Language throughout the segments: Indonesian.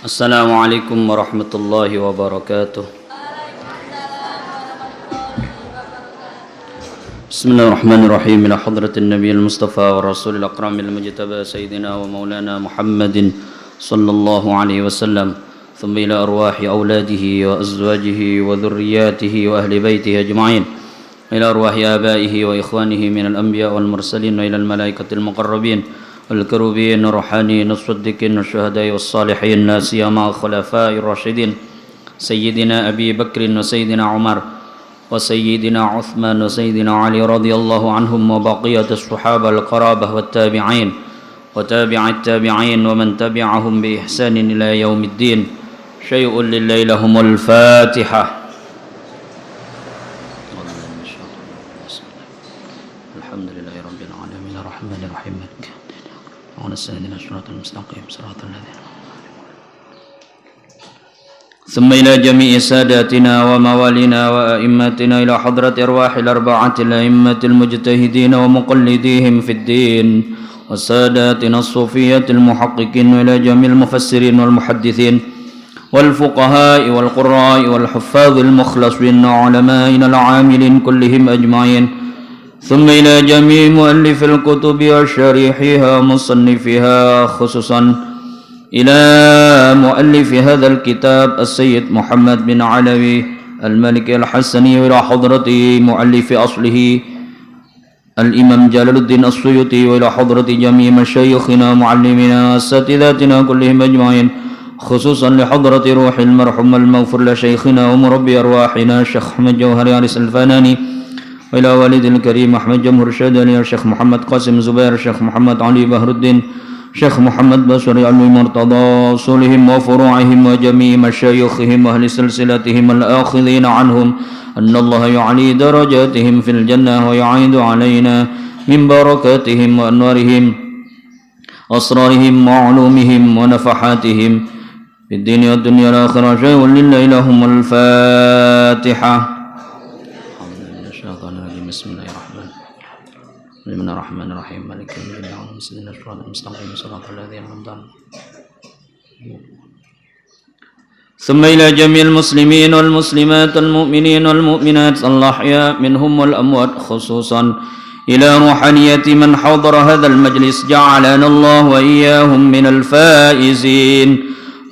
Assalamualaikum warahmatullahi wabarakatuh. Bismillahirrahmanirrahim. Ila hadratin nabiyil mustafa wa rasulil akramil mujtaba sayyidina wa maulana Muhammadin sallallahu alaihi wasallam. Thumma ila arwahi auladihi wa azwajihi wa dhurriyyatihi wa ahli baitihi ajma'in. Ila arwahi abaihi wa ikhwanihi minal anbiya wal mursalin wa ila al malaikatil muqarrabin والكروبين الروحانيين الصديقين الشهداء والصالحين لا سيما الخلفاء الراشدين سيدنا أبي بكر وسيدنا عمر وسيدنا عثمان وسيدنا علي رضي الله عنهم وبقية الصحابة القرابة والتابعين وتابع التابعين ومن تبعهم بإحسان إلى يوم الدين. شيء لله لهم الفاتحة. الحمد لله رب العالمين الرحمن الرحيم ونستهدنا الصراط المستقيم صراط الذين ثم إلى جميع ساداتنا وموالينا وأئمتنا إلى حضرة أرواح الأربعة الأئمة المجتهدين ومقلديهم في الدين وساداتنا الصوفية المحققين وإلى جميع المفسرين والمحدثين والفقهاء والقراء والحفاظ المخلصين وعلمائنا العاملين كلهم أجمعين. ثم إلى جميع مؤلف الكتب وشارحيها ومصنفها خصوصا إلى مؤلف هذا الكتاب السيد محمد بن علوي المالكي الحسني وإلى حضرة مؤلف أصله الإمام جلال الدين السيوطي وإلى حضرة جميع مشايخنا ومعلمنا وأساتذتنا كلهم أجمعين خصوصا لحضرة روح المرحوم المغفور لشيخنا ومربي أرواحنا الشيخ أحمد جوهري عريس الفناني وإلى والد الكريم أحمد جمهور الشهداني الشيخ محمد قاسم زبير الشيخ محمد علي بهر الدين الشيخ محمد بشري علوي مرتضى أصولهم وفروعهم وجميع مشايخهم وأهل سلسلتهم الآخذين عنهم أن الله يعلي درجاتهم في الجنة ويعيد علينا من بركاتهم وأنوارهم أسرارهم وعلومهم ونفحاتهم في الدين والدنيا والآخرة. شيء لله لهم الفاتحة. الرحمن الرحيم مالك يوم الدين اللهم صل على الصراط المستقيم صراط الذين أنعمت عليهم. ثم إلى جميع المسلمين والمسلمات والمؤمنين والمؤمنات الأحياء منهم والأموات خصوصا إلى روحانية من حضر هذا المجلس جعلنا الله وإياهم من الفائزين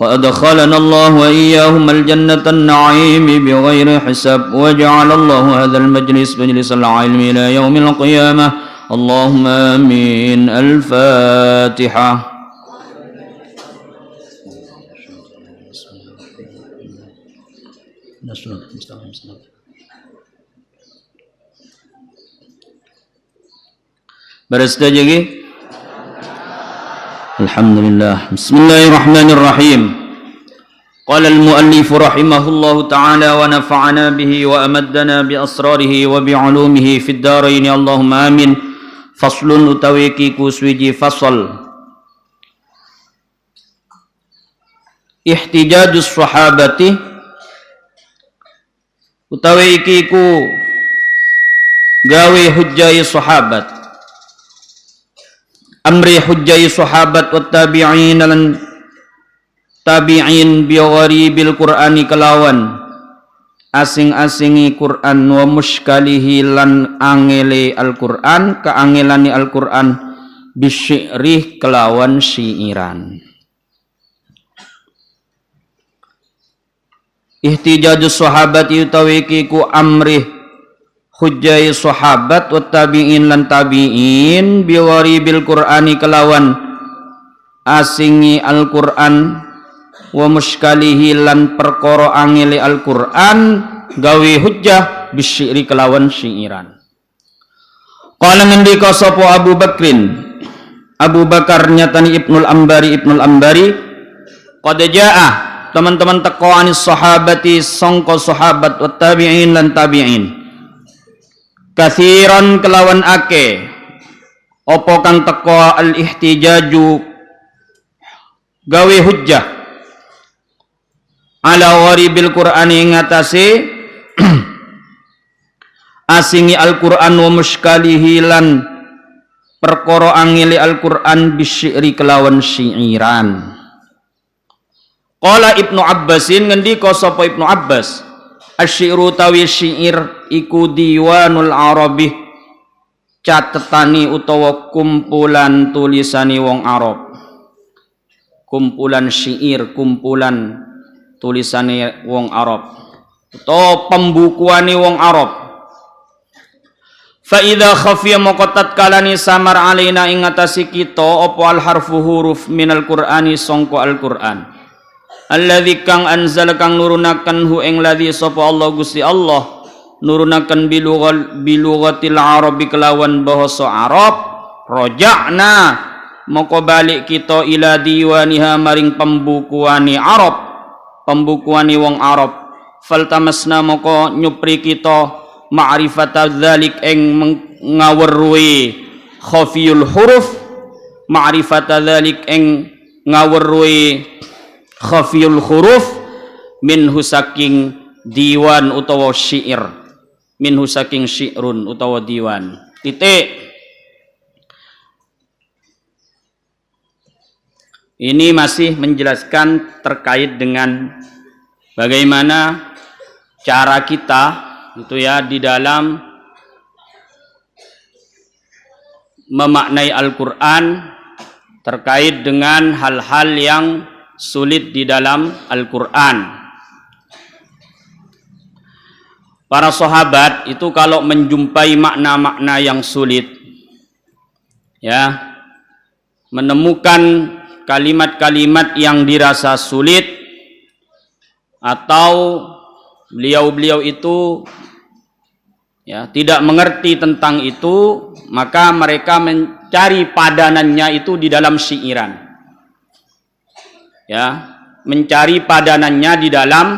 وأدخلنا الله وإياهم الجنة النعيم بغير حساب وجعل الله هذا المجلس مجلس العلم إلى يوم القيامة. اللهم آمين. الفاتحة. Bersedia. Alhamdulillah. Bismillahirrahmanirrahim. Qala al-muallif rahimahullahu ta'ala wa nafa'ana bihi wa amaddana bi asrarihi wa bi 'ulumihi fid dharain Allahumma amin. Faslun utawi kiku swiji fasal ihtijajus sahabati utawi kiku gawe hujjai sahabat amri hujjai sahabat wa tabi'in lan tabi'in biwari bil qur'ani kelawan asing-asingi Quran wa muskalihi lan angele Al-Quran keangelani Al-Quran bisyirih kelawan syiiran. Ihtijajus sahabat utawi ku amrih hujjai sahabat wa tabi'in lan tabi'in biwari bil Qur'ani kelawan asingi Al-Quran wa muskalihi lan perkara angele Al-Qur'an gawe hujjah bisyiri kelawan syiiran. Qala ngendika sapa Abu Bakrin Abu Bakar nyatani Ibnul Ambari qad jaa teman-teman teko anis sahabati sangka sahabat wa tabi'in lan tabi'in kathiran kelawan ake apa kang teko al ihtijaju gawe hujjah ala waribil Qur'ani ngatasi asingi Al-Qur'an wa muskalihi lan perkara angili Al-Qur'an bisyiri kelawan syiiran. Qala Ibnu Abbasin ngendika sapa Ibnu Abbas, asyiru tawi syair iku diwanul Arabi, catetani utawa kumpulan tulisani wong Arab. Kumpulan syair, kumpulan tulisane wong Arab utawa pembukuane wong Arab. Fa idza khafiya moko tatkalani samar alaina ing ngatasi kita apa al harfu huruf minal Qur'ani sangka Al-Qur'an. Alladzi kang anzal kang nurunaken hu ing ladzi sapa Allah Gusti Allah nurunaken bilughatil arabi kelawan bahasa Arab, roja'na moko balik kita ila diwaniha maring pembukuane Arab, pembukuane wong Arab. Faltamasna moko nyupri kita ma'rifata dzalik ing ngaweruhi khafiyul huruf, ma'rifata dzalik ing ngaweruhi khafiyul huruf minhu saking diwan utawa syair, minhu saking syi'run utawa diwan. Titik. Ini masih menjelaskan terkait dengan bagaimana cara kita itu ya di dalam memaknai Al-Qur'an terkait dengan hal-hal yang sulit di dalam Al-Qur'an. Para sahabat itu kalau menjumpai makna-makna yang sulit, ya, menemukan kalimat-kalimat yang dirasa sulit, atau beliau-beliau itu ya tidak mengerti tentang itu, maka mereka mencari padanannya itu di dalam syairan. Ya, mencari padanannya di dalam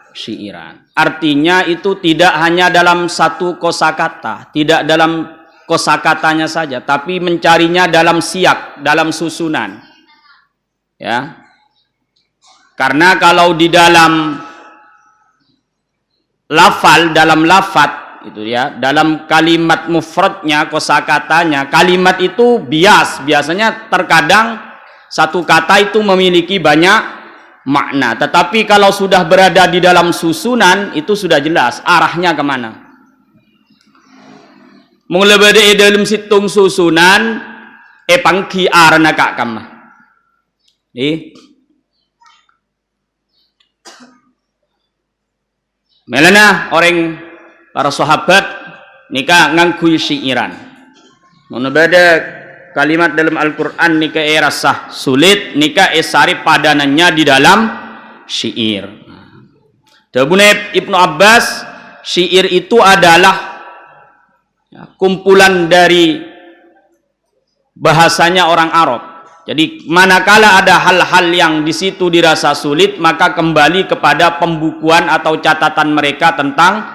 syairan. Artinya itu tidak hanya dalam satu kosakata, tidak dalam kosakatanya saja, tapi mencarinya dalam siyak, dalam susunan. Ya. Karena kalau di dalam lafal, dalam lafat itu ya, dalam kalimat mufradnya, kosakatanya, kalimat itu biasanya terkadang satu kata itu memiliki banyak makna, tetapi kalau sudah berada di dalam susunan itu sudah jelas arahnya kemana. Mulai berada dalam situng susunan pangki arna kak kama. Melana orang para sahabat nika ngangkui syairan. Mulai berada kalimat dalam Al-Quran nika rasa sulit, nika esari padanannya di dalam syair. Dabune Ibnu Abbas, syair itu adalah ya, kumpulan dari bahasanya orang Arab. Jadi manakala ada hal-hal yang di situ dirasa sulit, maka kembali kepada pembukuan atau catatan mereka tentang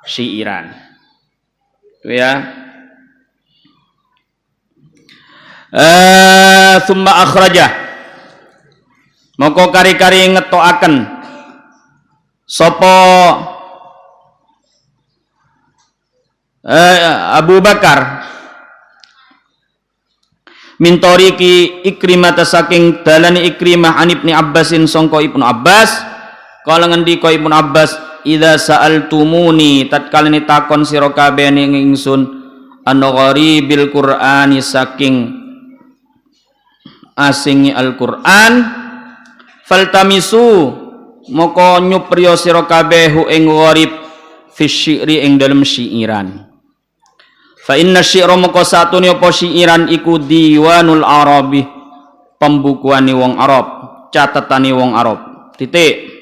syairan. Itu ya. Summa akhraja moko kari-kari ngetoaken sopo Abu Bakar mintoriki Ikrimah saking dalane Ikrimah an Ibnu Abbasin sangka Ibnu Abbas kala ngendika Ibnu Abbas idza sa'altumuni tatkalane takon sira kabeh ning ingsun an gharibil Qur'ani saking asingi Al-Qur'an faltamisu moko nyupriya sira kabeh ing gharib fi syi'ri ing dalem syairan. Fa inna syi'ra moko satune apa syairan iku diwanul arabi, pembukuane wong Arab, catatane wong Arab. Titik.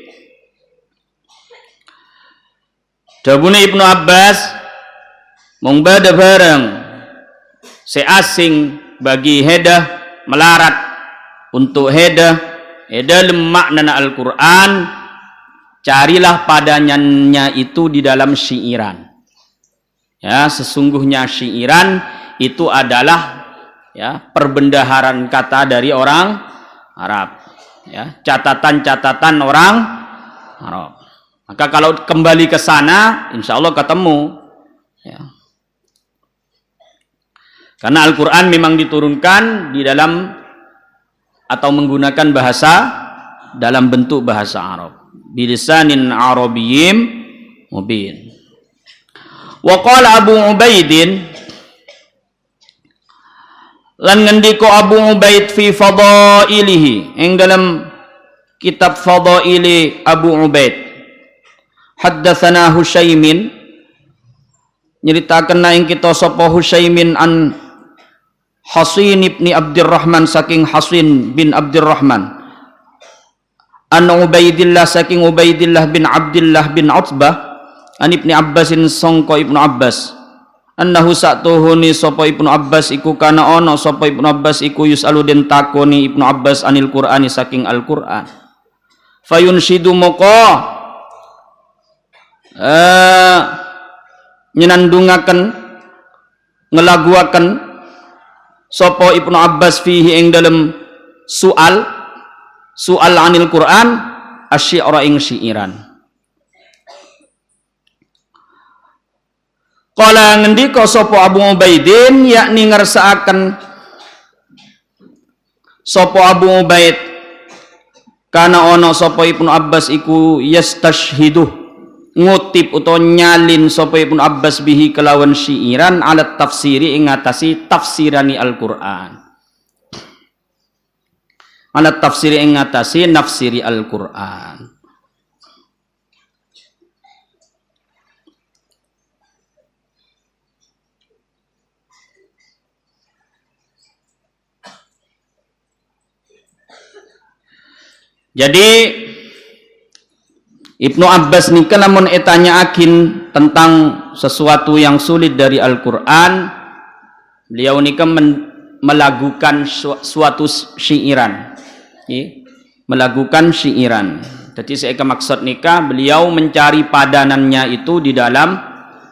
Dabune Ibnu Abbas mung bada bareng seasing bagi hedah melarat untuk hedah makna Al-Quran, carilah padanannya itu di dalam syairan. Ya, sesungguhnya syairan itu adalah ya perbendaharaan kata dari orang Arab. Ya, catatan-catatan orang Arab. Maka kalau kembali ke sana, insya Allah ketemu. Ya. Karena Al-Quran memang diturunkan di dalam atau menggunakan bahasa dalam bentuk bahasa Arab. Bilisanin Arabiyyin mubin. Wa qala Abu Ubaidin, lan ngendiko Abu Ubaid fi fadailihi, ing dalam kitab Fadaili Abu Ubaid, haddatsana Husyaimin, nyeritakeun ing kita sapa Husyaimin an Hasin ibni Abdurrahman, saking Hasin bin Abdurrahman, an Ubaidillah, saking Ubaidillah bin Abdullah bin Utbah, an Ibni Abbasin, sangka Ibnu Abbas, annahu sa'tuhuni sapa Ibnu Abbas iku kana ana sapa Ibnu Abbas iku yusalu den takoni Ibnu Abbas anil Qur'ani, saking Al-Qur'an. Fayunshidu moko nyenandungaken, ngelaguaken sapa Ibnu Abbas fihi ing dalem soal anil Quran, asy-syi'ra ing syi'iran. Qala ngendika sapa Abu Ubaidin, yakni ngersakaken sapa Abu Ubaid, kana ana sapa Ibnu Abbas iku yastashhidu, ngutip utawa nyalin sapa Ibnu Abbas bihi kelawan syi'iran, alat tafsiri ing ngatasi tafsirani Al-Qur'an, alat tafsiri ing ngatasi nafsiri Al-Qur'an. Jadi Ibnu Abbas nika lamun etanya akin tentang sesuatu yang sulit dari Al-Qur'an, beliau nika melakukan suatu syi'iran, melakukan syi'iran. Jadi saya maksud nika beliau mencari padanannya itu di dalam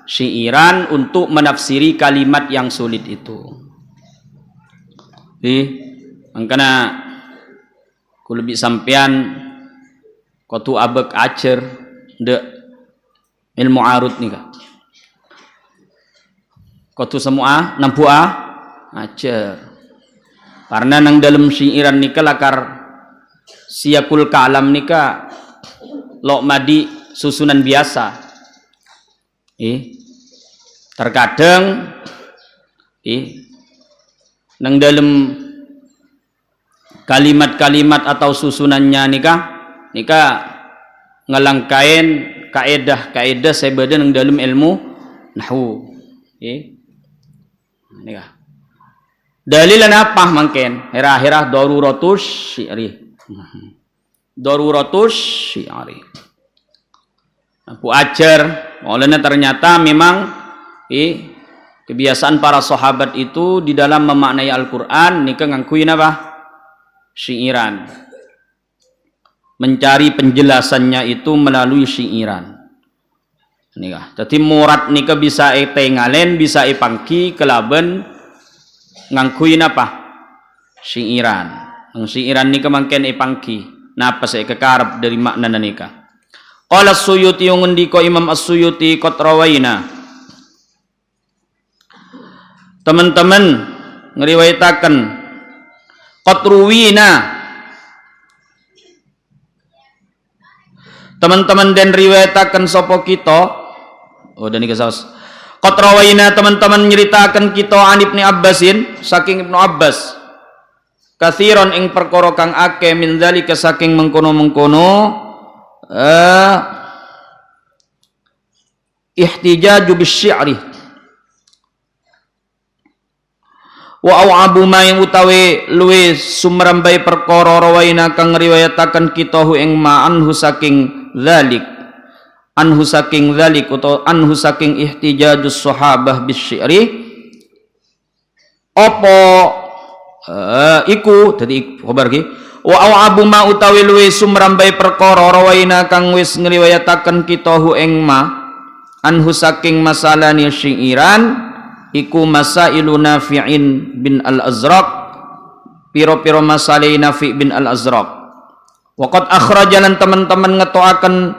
syi'iran untuk menafsiri kalimat yang sulit itu. Makanya ku lebih sampean kotu abek acer de ilmu arut nika, kotu semua nampu acer, karena nang dalam syi'iran nika lakar siyakul kalam nika lok madi susunan biasa. Terkadang nang dalam kalimat-kalimat atau susunannya nika ngelangkain kaedah sebeda nang dalam ilmu nahwu. Nika dalilan apa mangken hera-hera daruratus syi'ri, daruratus syi'ri. Aku ajar olehnya ternyata memang kebiasaan para sahabat itu di dalam memaknai Al-Qur'an nika ngangkuin apa? Syi'iran. Mencari penjelasannya itu melalui syi'iran. Nika. Jadi murad nika bisa tengalen, bisa pangki kelaben ngangkuin apa? Syi'iran. Ang syi'iran nika mangken pangki. Napa saya kekarep dari makna nika. Qala As-Suyuti, yung ngendika Imam As-Suyuti, qad rawaina. Teman-teman ngeriwayataken, qad ruwina, teman-teman dan riwayataken sapa kita. Oh dan iki saos. Qad rawaina, teman-teman nyeritaken kita an Ibnu Abbasin, saking Ibnu Abbas, katsiran ing perkara kang akeh min dzalika saking mengkono-mengkono, ihtijaju bisyi'ri wa awabu ma yang utawi luwe sumrambai perkara rawaina kang riwayataken kita hu ing ma anhu saking dzalik, anhu saking dzalik utawa anhu saking ihtijajus sahabah bisyi'ri apa iku dadi khabar ki wa awabu ma utawi luwe sumrambai perkara rawaina kang wis ngriwayataken kita hu ing ma anhu saking masalani syi'iran iku masailu Nafi'in bin Al-Azraq, piro-piro masalih Nafi' bin Al-Azraq. Waqad akhrajalan teman-teman ngetoaken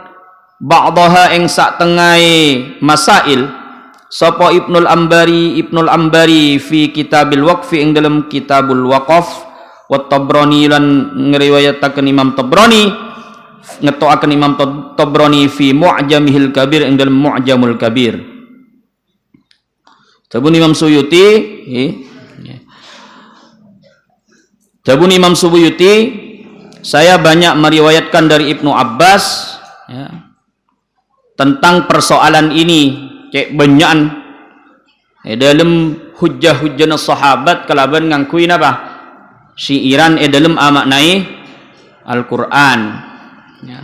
ba'daha ing sak tengahe masail sapa Ibnul Ambari fi Kitabil Waqfi ing dalam Kitabul Waqaf wa Tabrani lan ngriwayataken Imam Tabrani ngetoaken Imam Tabrani fi Mu'jamihil Kabir ing dalam Mu'jamul Kabir. Dabun Imam Suyuti saya banyak meriwayatkan dari Ibnu Abbas ya, tentang persoalan ini cek banyakan dalam hujjah-hujjah sahabat kalaban ngangkuin apa syiiran dalam amaknai Al-Quran ya.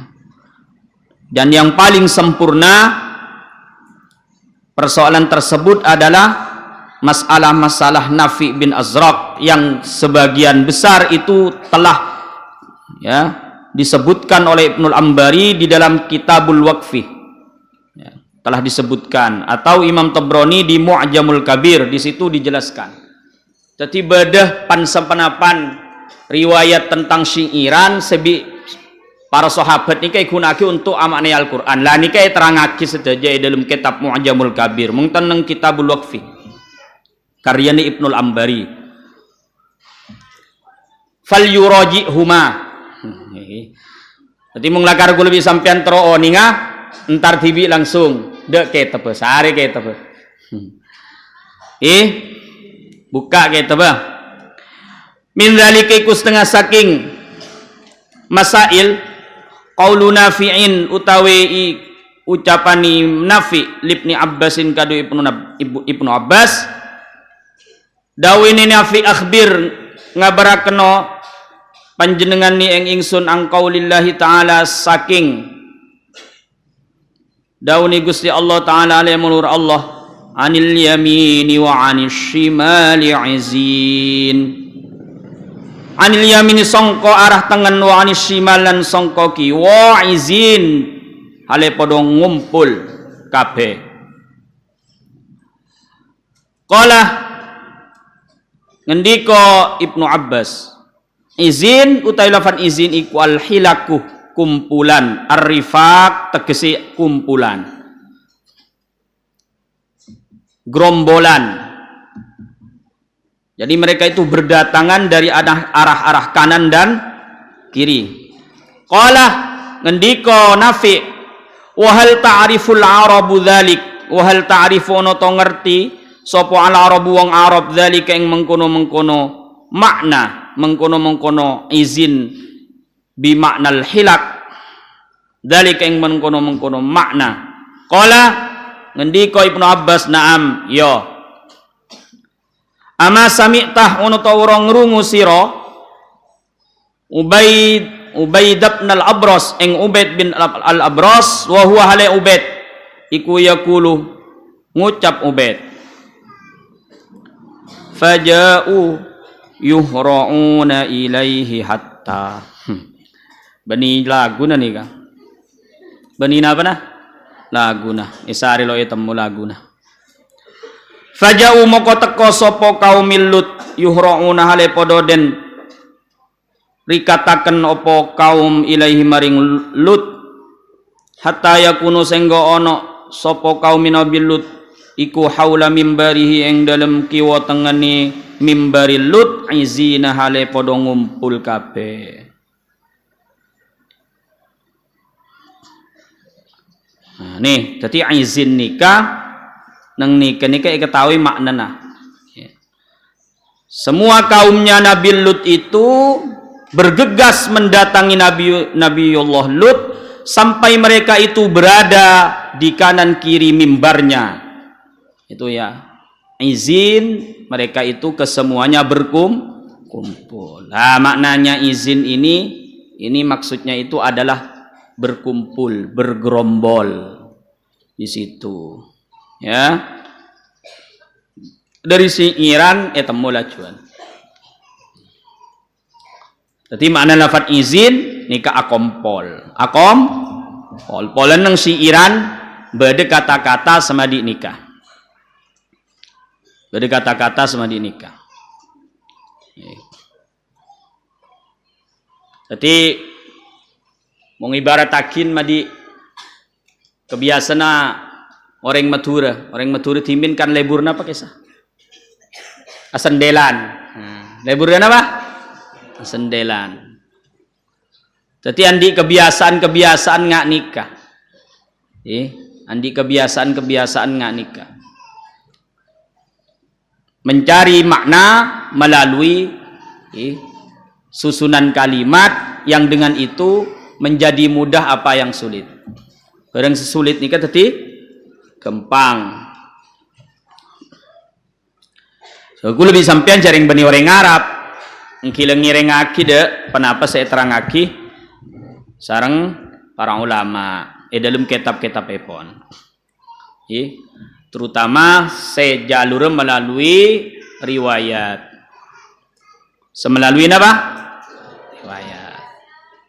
Dan yang paling sempurna persoalan tersebut adalah masalah-masalah Nafi bin Azraq yang sebagian besar itu telah ya disebutkan oleh Ibnul Ambari di dalam Kitabul Waqfi ya, telah disebutkan, atau Imam Tabrani di Mu'jamul Kabir, di situ dijelaskan. Jadi bedah pansampanapan riwayat tentang syiiran para sahabat ini gunaki untuk amakna Al-Quran lah ini terangaki sedaja dalam kitab Mu'jamul Kabir mengtenang Kitabul Waqfi karyani Ibnul Ambari. Fal yuraji'huma. Jadi menglakar ku lebih sampean tero ninga entar tibi langsung dek ke tepe sare ke tepe. Buka ke tepe. Min zalika iku setengah saking masail qaulu Nafi'in utawi ucapani Nafi libni Abbasin kadu Ibnu Abbas dawini Nafi akhbir ngabarakeno panjenengan ni ing ingsun angkau lillahi ta'ala saking dawni Gusti Allah ta'ala alaihi mulur Allah anil yamini wa anil shimali izin anil yamini songko arah tengen wa anil shimalan songko kiwa izin hale podo ngumpul kabeh. Qala ngendika Ibnu Abbas izin utawi lafan izin iku al hilaku kumpulan, ar-rifaq tegese kumpulan, gerombolan. Jadi mereka itu berdatangan dari arah-arah kanan dan kiri. Qala ngendika Nafi wa hal ta'riful arabu dzalik wa hal ta'rifu ono to ngerti sapa al-arabu wong Arab dzalika ing mengkono-mengkono makna mengkono-mengkono izin bi maknal hilak dzalika ing mengkono-mengkono makna. Qala ngendika Ibnu Abbas na'am ya ama sami'tah ono ta ora ngrungu sira Ubaid bin al-Abras ing Ubaid bin al-Abras wa huwa hale Ubaid iku yaqulu ngucap Ubaid faja'u yuhra'una ilaihi hatta bani laguna nih kang bani apa nah laguna isari lo temu laguna faja'u moko teko sapa kaum Lut yuhra'una hale padha den rikataken apa kaum ilaihi maring Lut hatta yakunu senggo ono sapa kaum Nabi Lut iku haula mimbarihi ing dalem kiwa tengene mimbari Lut izina hale padha ngumpul kabeh. Nah nih dadi izin nikah nang nikah ketahui maknana. Semua kaumnya Nabi Lut itu bergegas mendatangi Nabiullah Lut sampai mereka itu berada di kanan kiri mimbarnya. Itu ya izin mereka itu kesemuanya berkumpul. Nah maknanya izin ini maksudnya itu adalah berkumpul, bergerombol di situ ya. Dari syiiran temu lajuan. Jadi makna lafaz izin nikah akompol polen nang syiiran bade kata-kata semadi nikah. Bade kata-kata semadi nikah. Jadi mau ibaratakin madi kebiasaan orang Madura timin kan leburna pakai sah asendelan. Leburna apa? sendelan. Jadi andi kebiasaan ngak nikah. Andi kebiasaan ngak nikah. Mencari makna melalui susunan kalimat yang dengan itu menjadi mudah apa yang sulit. Barang sesulit nikah tadi gampang. So, aku lebih sampean jaring bani orang Arab. Ngkilang ngirengaki deh, kenapa saya terangaki sarang para ulama dalam kitab-kitab epon. Terutama saya jalur melalui riwayat. Semelalui apa?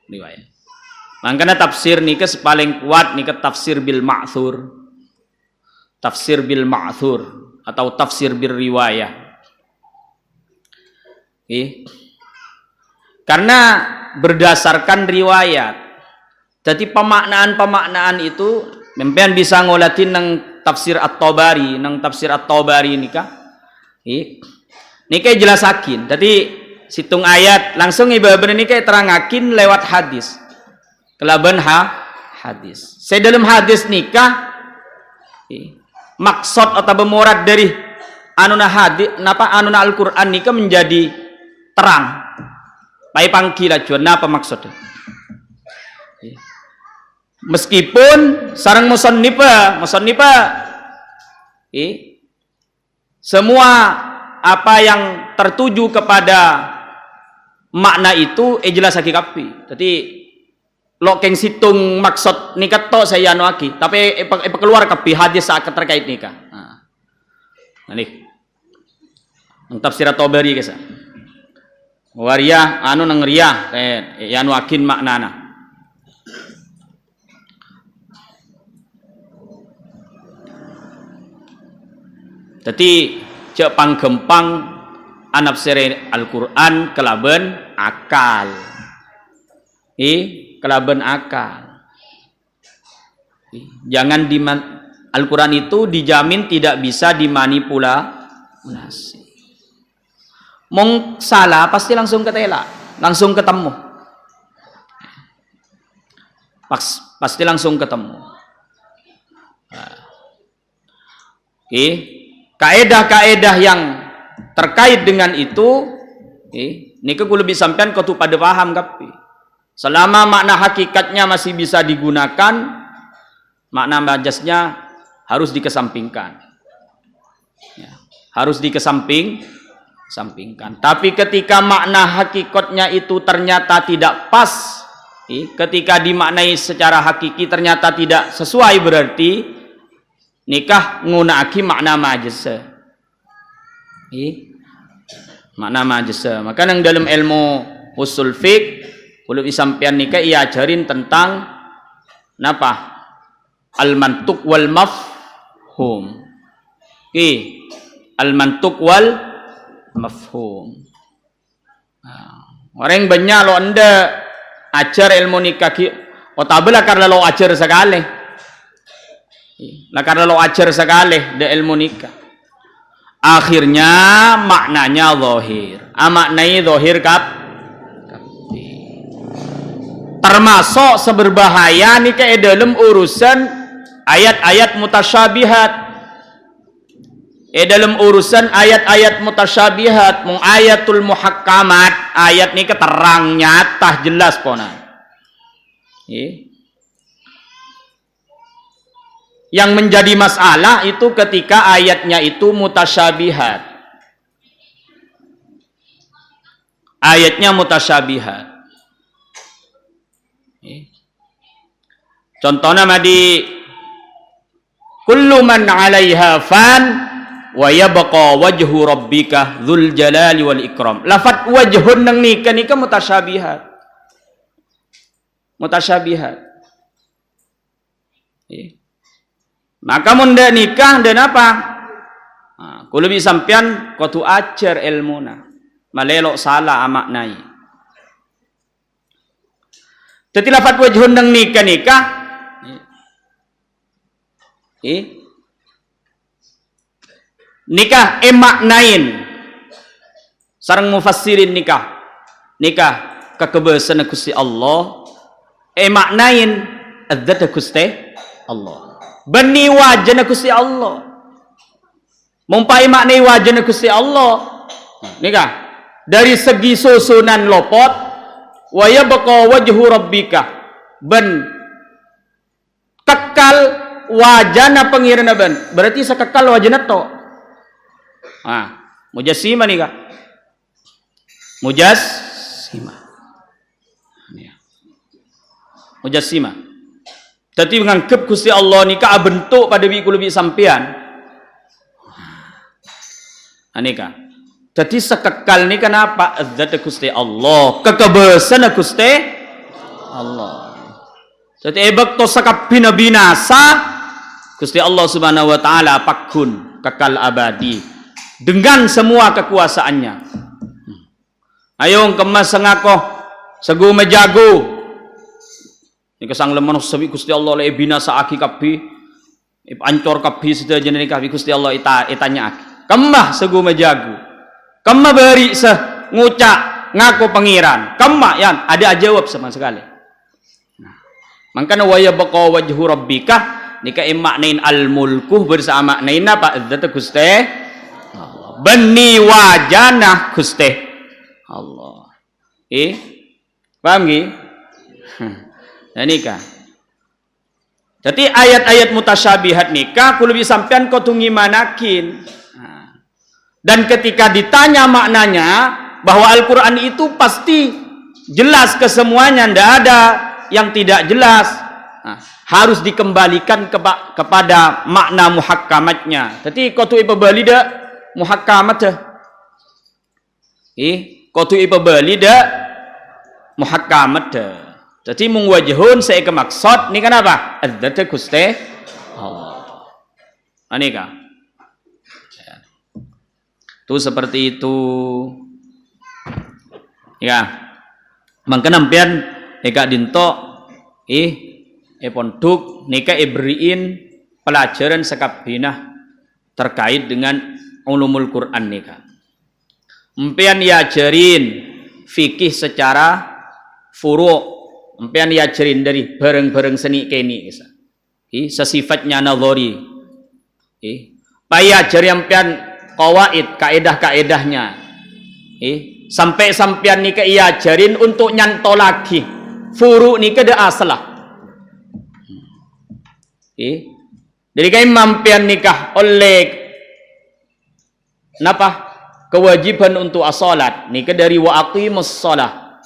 Riwayat. Makanya tafsir nika paling kuat nika tafsir bil ma'thur. Tafsir bil ma'thur atau tafsir bil riwayat. Karena berdasarkan riwayat. Jadi pemaknaan itu memang bisa ngolatin nang tafsir At-Tabari, nikah. Nikah jelasakin. Jadi situng ayat langsung ibadah nikah terangakin lewat hadis. Kelaban hadis. Saya dalam hadis nikah maksud atau bermurad dari anuna Al-Qur'an nikah menjadi terang. Pai pangkila juana apa maksudnya? Meskipun sarang musonnipa semua apa yang tertuju kepada makna itu jelas hakikapi. Jadi lo keng situng maksud nikah to saya anuaki, tapi keluar kapi hadis saat terkait nikah. Nah nih tafsir At-Tabari kisah. Waria anu nang riyah anu akin maknana. Jadi cek panggempang anafsir Al-Qur'an kelaben akal. Kelaben akal. Jangan Al-Qur'an itu dijamin tidak bisa dimanipulasi. Mong salah pasti langsung ketela, langsung ketemu. Pasti langsung ketemu. Kaedah-kaedah yang terkait dengan itu, ini aku lebih sampean kau tu pada paham kapi. Selama makna hakikatnya masih bisa digunakan, makna majasnya harus dikesampingkan. Harus dikesampingkan. Tapi ketika makna hakikatnya itu ternyata tidak pas, ketika dimaknai secara hakiki ternyata tidak sesuai, berarti nikah ngunaki makna majasa. Makna majasa. Maka yang dalam ilmu usul fiqh kalau disampaikan nikah ia ajarin tentang napa? Al-mantuq wal mafhum. Al-mantuq wal mafhum. Orang banyak lo anda ajar ilmu nikah otabela karena lo ajar sekali. Karena lo ajar sekali de ilmu nikah. Akhirnya maknanya zahir. Maknanya zahir termasuk seberbahaya nikah dalam urusan ayat-ayat mutasyabihat. Dalam urusan ayat-ayat mutasyabihat, ayatul muhakkamat, ayat ini keterang nyata jelas pona. Yang menjadi masalah itu ketika ayatnya itu mutasyabihat. Ayatnya mutasyabihat. Contohnya madi kullu man 'alaiha fan wa yabqa wajhu rabbika dzul jalali wal ikram. Lafat wajhun nang nikah mutasyabihat. Maka munda nikah dan apa? Kalau bisa sampean kau tu ajar ilmuna, malelok salah maknai. Jadi lafat wajhun nang nikah nikah maknain sarang mufassirin nikah nikah kekebesaran Gusti Allah maknain adzat Gusti Allah bani wajana Gusti Allah mumpai maknai wajana Gusti Allah nikah dari segi susunan lopot wa yabqa wajhu rabbika ben kekal wajana pengirana ben berarti sekekal wajana to mujassima nih kak mujassima tapi menganggap Gusti Allah nikah bentuk pada lebih sampean anika jadi sekekal ni kenapa zat Gusti Allah kekebesaran Gusti Allah jadi ebak to sakabina binasa Gusti Allah Subhanahu wa taala pakun kekal abadi dengan semua kekuasaannya ayo kemas sengakoh segu mejago nika sang lemon sawi Gusti Allah le binasa aki kapi ancor kapi sedaya jenenge kapi Gusti Allah itanya aki kemah segu mejago kemah beri ngucak ngaku pengiran kemah yan ada jawab sama sekali makanya wa yabqa wajhu rabbika nika maknain al mulku bersama maknain apa zat Gusti Allah bani wajana Gusti Allah paham nggih nah nikah jadi ayat-ayat mutasyabihat nikah kudu sampean kudu ngimanakin dan ketika ditanya maknanya bahwa Al-Quran itu pasti jelas ke semuanya ndak ada yang tidak jelas harus dikembalikan kepada makna muhakkamatnya jadi kudu ipebali dak muhakkamat dah kudu ipebali dak muhakkamat dah jadi mung wajhun saya kemaksud ni kenapa adzat Gusti Allah anika itu seperti itu ya mangka nampian eka dinto pondok nika ibriin pelajaran sekabinah terkait dengan ulumul Quran nika empian diajarin fikih secara furu' empian diajarin dari bareng-bareng seni keni sesifatnya nadhari payajari empian qawaid kaedah-kaedahnya sampai sampean nika iajarin untuk nyanto lagi furu' nika da aslah jadi kayak mampian nikah oleh napa kewajiban untuk as-salat nika dari wa aqimus shalah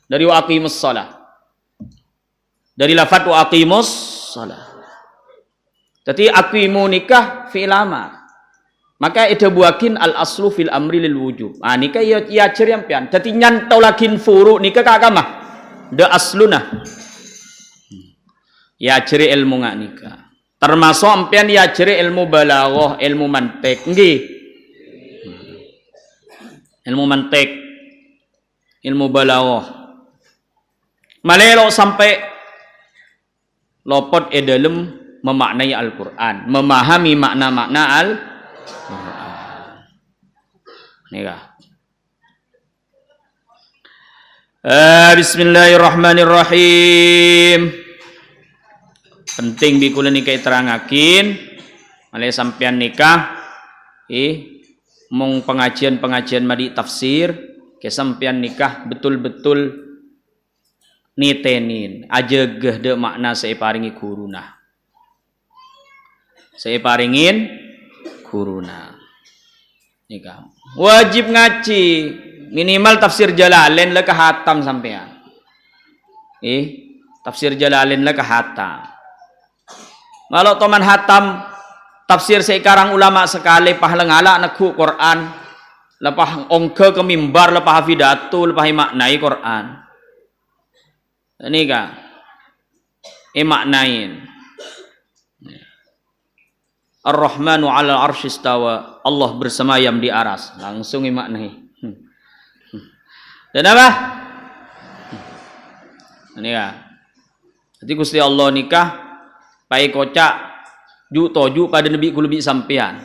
dari wa aqimus shalah dari lafaz wa aqimus shalah jadi aqimu nikah fi'il amar maka itu buakin al aslu fil amri lil wujub nikah ya ceriam pian jadi nyantau lakin furu nikah kagamah da asluna ya ceri ilmu ngak nikah termasuk ampian ya ceri ilmu balaghah ilmu mantik nggih ilmu mantik ilmu balaghah malelo sampai lopot dalam memaknai Al-Qur'an memahami makna-makna nikah bismillahirrahmanirrahim penting bikula nikah terangakin malih sampean nikah mong pengajian madi tafsir ke sampean nikah betul-betul nitenin aja gede makna saya paringi kuruna saya paringin kuruna nikah wajib ngaji minimal tafsir Jalalain lah kehatam sampean tafsir Jalalain lah kehatam kalau teman hatam tafsir sekarang ulama sekali pahlengala nakhu Quran lepah ongke ke mimbar lepah hafidatu lepah maknai Quran ini kah maknain Ar-Rahmanu 'alal 'arsy istawa Allah bersemayam di aras langsung maknai dan apa ini kah jadi Gusti Allah nikah pai kocak ju toju pada nabi ku lebih sampean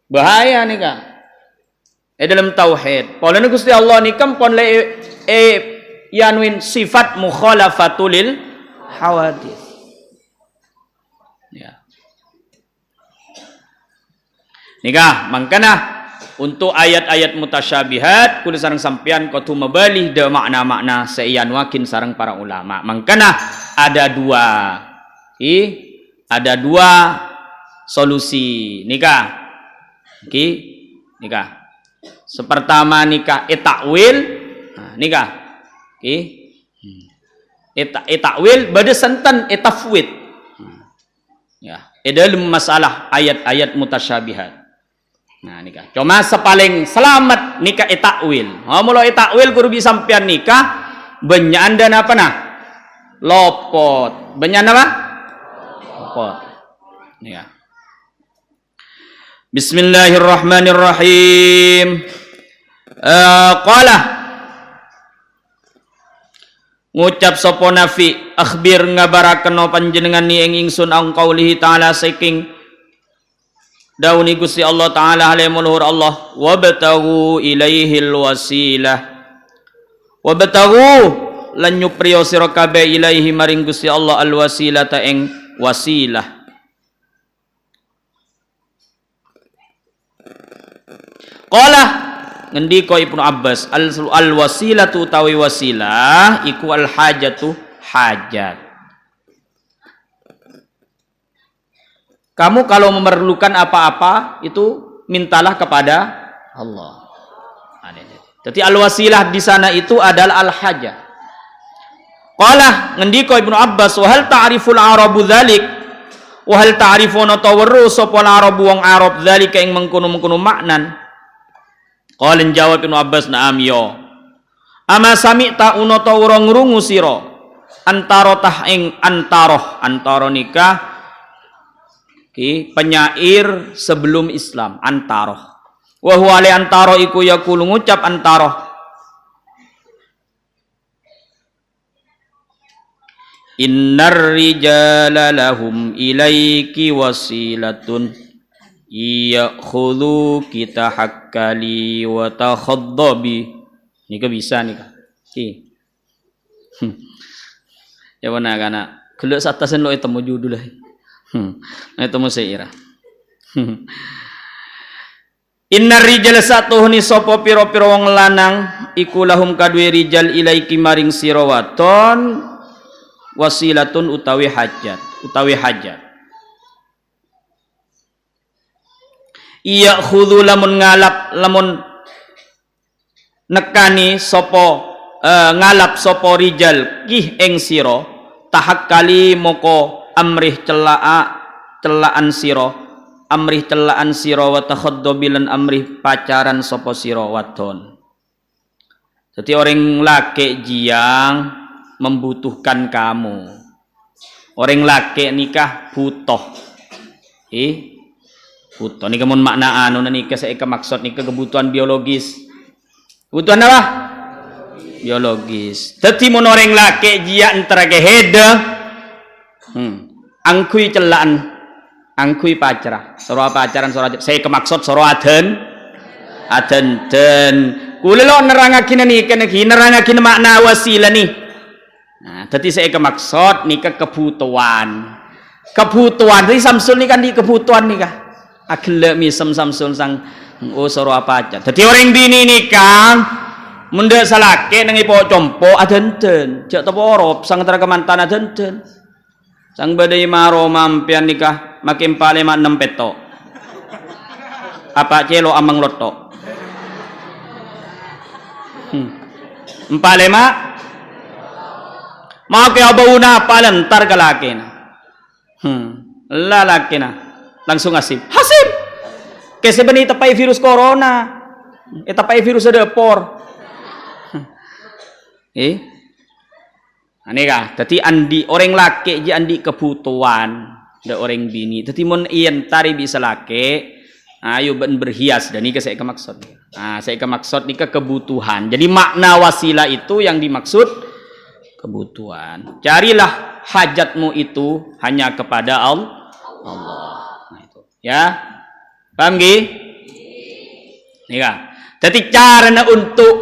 bahaya nih kak dalam tauhid. Polane Gusti Allah nikam pon le yanwin sifat mukhalafatul hawadits. Ya. Nikah mangkana untuk ayat-ayat mutasyabihat kudu sareng sampean kudu mabalih de makna-makna seian wakin sareng para ulama. Mangkana ada dua solusi nikah. Nikah. Sepertama nikah takwil, nikah. Takwil bade santan tafwid. Ya, dalam masalah ayat-ayat mutasyabihat. Nah, nikah. Cuma sepaling selamat nikah takwil. Mula takwil kudu bisa sampean nikah benyaan dan apa nah? Lopot. Benyaan apa? Lopot. Nikah. Bismillahirrahmanirrahim. Qala ngucap sapa nafi akhbir ngabaraken panjenengan ni ing ingsun ang qaulihi ta'ala saking dauni Gusti Allah taala alaihi mulhur Allah wabtaghu ilaihil wasilah wabtaghu lan nyupriyo sira kabeh ilaihi maring Gusti Allah al wasilata ing wasilah. Qala ngendika Ibnu Abbas al wasilatu utawi wasilah iku al hajatu hajat. Kamu kalau memerlukan apa-apa itu mintalah kepada Allah. Jadi al wasilah di sana itu adalah al hajat. Qala ngendika Ibnu Abbas wa hal ta'riful arabu dzalik wa hal ta'rifuna tawarru sapa arabu wong arab dzalika ing mengkono-mengkono maknan. Qala jawab Ibnu Abbas na'am yo. Ama sami'ta unata urang ngrungu sira antara tah ing antara nikah penyair sebelum Islam antara. Wa huwa li antara iku yaqulu ngucap antara. Innar rijala lahum ilaiki wasilatun khudhu kita hakkali wa takhaddabi. Nika bisa nika. Ya mana kana. Gelek satasen lo etemu judul lah. Etemu seira. Innar rijal satuhni sapa pira-pira wong lanang iku lahum kadue rijal ilaiki maring sira waton wasilatun utawi hajat. Iya khudhu lamun ngalap lamun nekani sopo ngalap sopo rijal kih ing siro tahakkali moko amrih celaan siro wa takhaddobilan amrih pacaran sopo siro wadon. Jadi orang laki jiang membutuhkan kamu, orang laki nikah butuh butuh nika mun makna anu nika saya maksud nika kebutuhan biologis. Kebutuhan apa? Biologis. Dadi mun orang laki jia antara ke hede angkui celaan angkui pacara. Soro pacaran soro saya kemaksud soro aden den kula lo nerangakin nika nerangakin makna wasilah nih. Nah, dadi saya kemaksud nika kebutuhan. Jadi Samsul nih kan di kebutuhan nika. Akhirnya misem Samsul sang soro apa aja. Jadi orang bini nikah mendak salake nang ipo compo adenten. Jak topo orop sang antara kemantan adenten. Sang badai maro mampian nikah makin pale mak 6 peto. Apa celo amang loto. Empale mak mau ke abauna palentar kalake na. Lalaki na. Langsung hasib kasi ba ni tapay virus corona tapay virus sa depor ani ka tati andi orang laki ji andi kebutuhan da orang bini tati mon iyan tari bisa laki ayo berhias dan ini saya kemaksud saya kemaksud ini kebutuhan jadi makna wasilah itu yang dimaksud kebutuhan carilah hajatmu itu hanya kepada Allah. Ya, paham gih? Nika. Jadi caranya untuk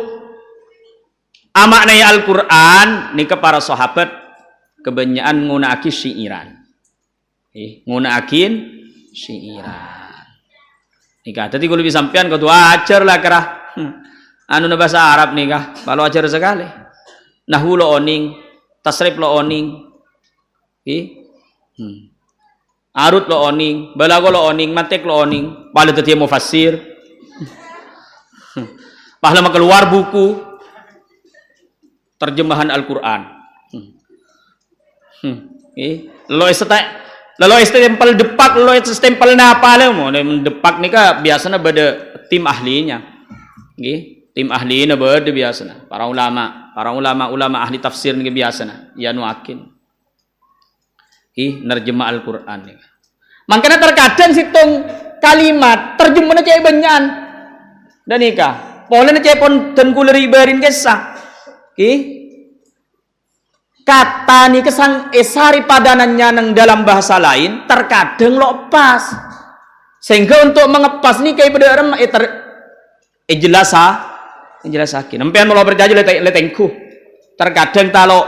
amaknai Al-Quran nika para sahabat kebanyakan ngunaakin syiiran. Ngunaakin syiiran. Nika tadi kalau bisa sampean kau ajar lah kerah. Anu na bahasa Arab nika, kalau ajar sekali. Nahwu lo oning, tasrif lo oning. Arut lo oning, balago lo oning, mantek lo oning, pahala tadi mufassir. Pahala keluar buku terjemahan Al-Quran. Lo stempel depak, lo stempel napa mo depak nika biasanya beda tim ahlinya. Tim ahlinya beda biasanya. Para ulama ahli tafsir nika biasanya. Ya nuakin. Nerjemah Al-Quran nika. Makanya terkadang situng kalimat terjemahnya cai benyan. Dan nika, polanya cai pon dan kuleri berin kesah. Kata nih kesang esari padanannya nang dalam bahasa lain terkadang lepas. Sehingga untuk mengepas nih kayak beda jelasakin. Nempian mau berjaju letengku. Terkadang kalau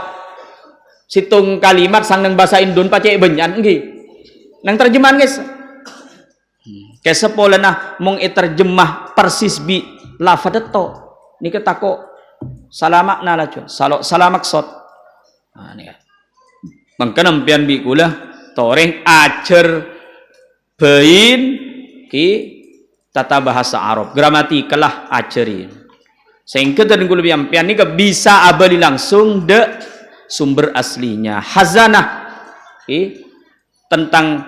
situng kalimat sang nang bahasa Indon pacek benyan nggih. Nang terjemahan guys. Kesepole nah mong terjemah persis bi lafadeto. Nika tako salamak na lajo. Salamak sot. Nah nika. Mangka nempian bi kula toreng ajar bain ki tata bahasa Arab. Gramatikal lah ajarin. Sehingga dan kula biampian nika bisa abali langsung de sumber aslinya. Hazanah tentang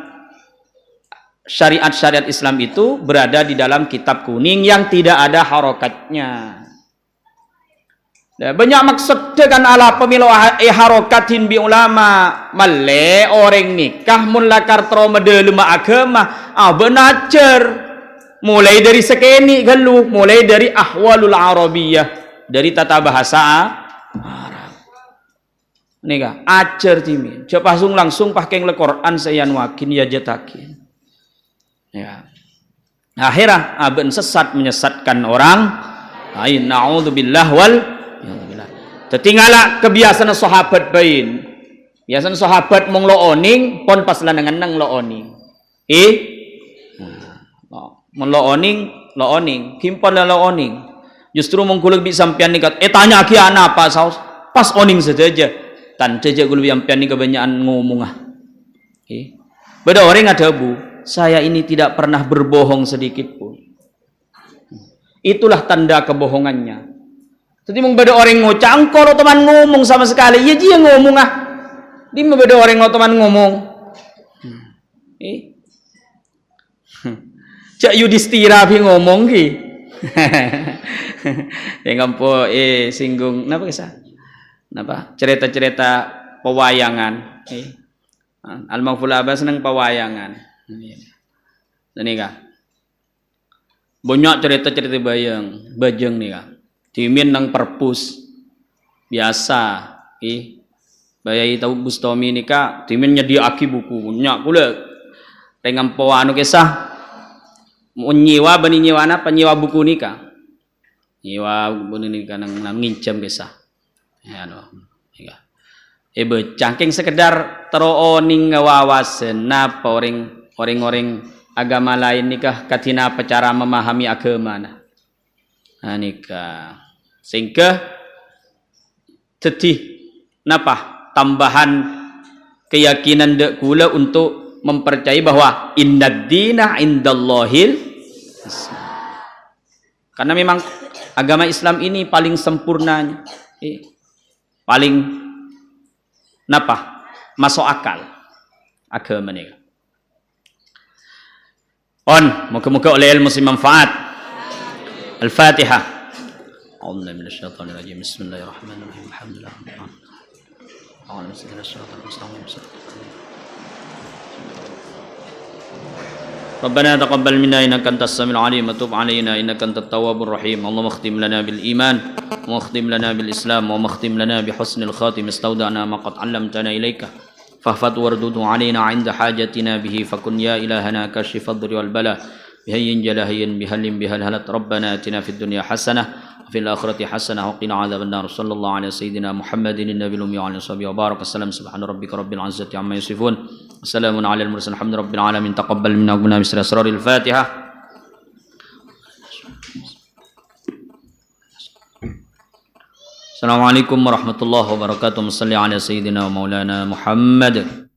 syariat-syariat Islam itu berada di dalam kitab kuning yang tidak ada harokatnya. Banyak maksud dengan ala pemilu harokatin bi ulama male orang nikah mun lakar tromede lema agama benacer mulai dari sekeni galuh mulai dari ahwalul arabiyah dari tata bahasa Arab. Nika ajar timin. Coba langsung pakai Al-Quran sayan wakin ya jatakin. Ya. Akhirah aben sesat menyesatkan orang. Ain naudzubillah wal yaudzubillah. Tetinggalak kebiasaan sahabat bain. Biasaan sahabat mong lo oning pon pas lanangan nang lo oning. Mon lo oning, kimpon lo oning. Justru mong kuleg bi sampean nikat tanya ki ana apa saus pas oning saja. Tante aja gue lebih ampian nih kebanyakan ngomong beda orang ada bu saya ini tidak pernah berbohong sedikit pun itulah tanda kebohongannya. Jadi mung beda orang ngocang kalau teman ngomong sama sekali ya dia ngomong di beda orang teman ngomong cak Yudhistira pi ngomong ki yang po singgung napa kisah napa cerita-cerita pewayangan Al-Maghful Abbas nang pewayangan dan nika banyak cerita-cerita bajeng nika dimin nang perpus biasa bayai tahu Bustomi nika dimin nyediaki buku nyak kula dengan pewanu kisah menyewa bani nyewana penyewa buku nika nyewa buku nika nang ngincam kisah ya no cangking sekedar terooning ngawawasen napa orang agama lain nikah katina apa cara memahami agama nah nikah sehingga jadi napa tambahan keyakinan dek kula untuk mempercayai bahwa innad dina indallahil Islam. Karena memang agama Islam ini paling sempurnanya paling napa masuk akal agama ini. Moga-moga oleh ilmu si manfaat. Al-Fatihah. A'udzubillahi minasyaitonir rajim. Bismillahirrahmanirrahim. Alhamdulillah. Allahumma shalli ala sayyidina ربنا تقبل منا إنك أنت السميع العليم وتب علينا إنك أنت التواب الرحيم اللهم اختم لنا بالإيمان واختم لنا بالإسلام واختم لنا بحسن الخاتم استودعنا ما قد علمتنا إليك فاحفظ واردده علينا عند حاجتنا به فكن يا إلهنا كاشف الضر والبلاء بهي جلهي بهل بهلهلت ربنا آتنا في الدنيا حسنة وفي الآخرة حسنة وقنا عذاب النار صلى الله على سيدنا محمد النبي الأمي وعلى صحبه وبارك وسلم سبحان ربك رب العزة عما يصفون وسلام على المرسلين الحمد رب العالمين تقبل منا ومنا بسر أسرار الفاتحة. السلام عليكم ورحمة الله وبركاته. صلى على سيدنا ومولانا محمد.